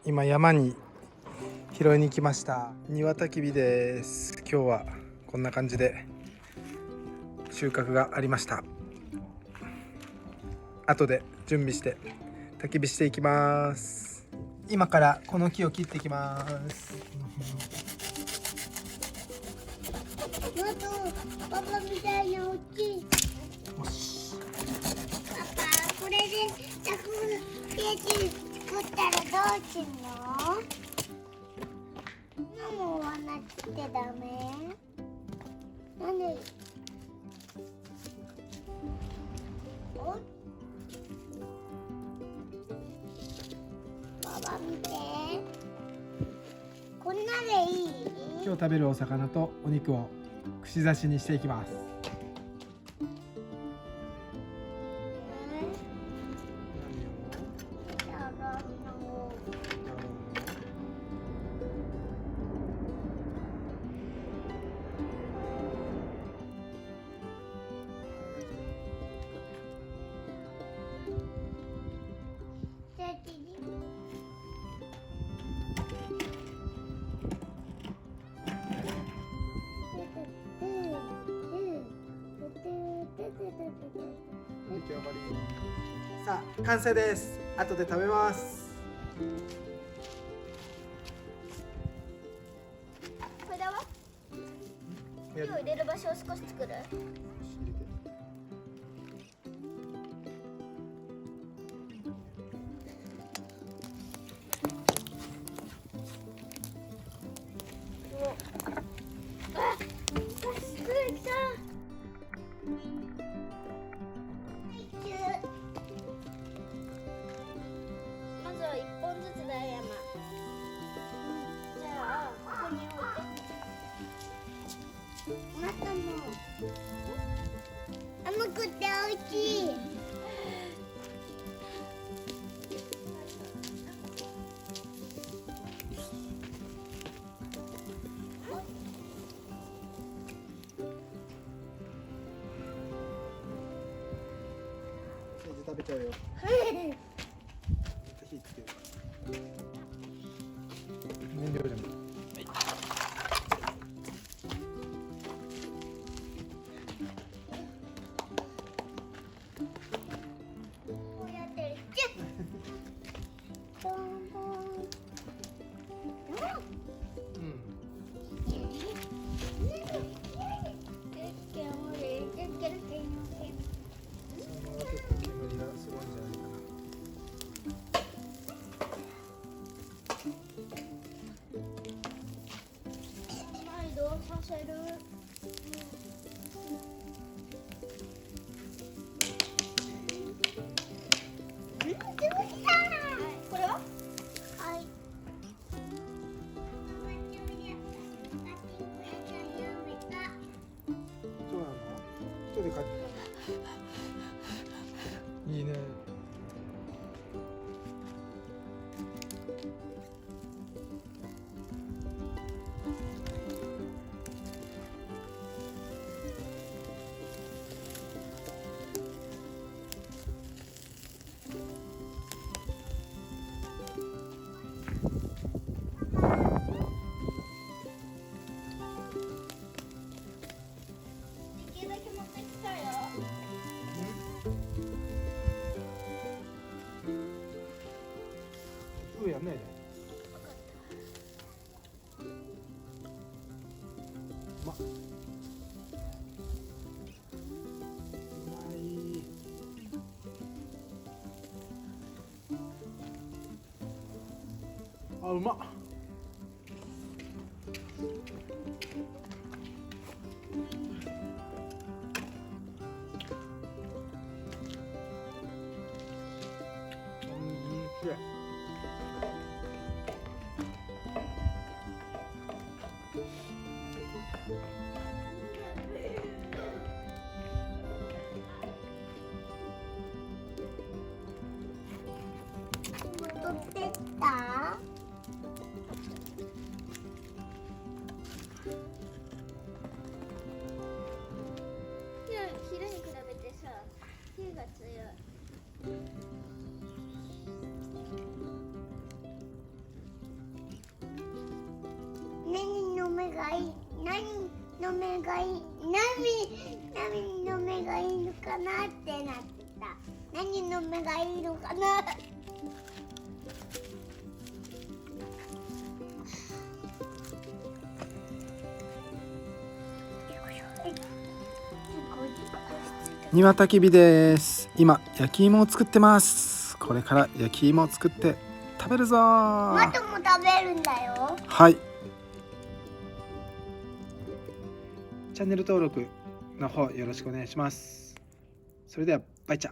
今山に拾いに来ました。庭焚き火です。今日はこんな感じで収穫がありました。後で準備して焚き火していきます。今からこの木を切っていきます。パパみたいな大きい。パパ、これでたこ焼き作ったらどうすんの？今も割らなくてダメ？なんで？パパ見て。こんなでいい？今日食べるお魚とお肉を串刺しにしていきます。さあ完成です。後で食べます。これだわ。火を入れる場所を少し作る。まずは1本ずつだよ、山。じゃあ、ここに置いて。またも。甘くて美味しい。食べちゃうよ。火つける。燃料でも。こうやってチュッ。ボンボン。させる。これは？はい。そうなの？一人で帰って。いいね。やんないで。うまい。あ、うまっ。取ってきた？がいい、何の目がいい、何の目がいいのかなってなってた。何の目がいいのかな。庭焚き火です。今焼き芋を作ってます。これから焼き芋を作って食べるぞー。マトも食べるんだよ。はい。チャンネル登録の方よろしくお願いします。それではバイチャ。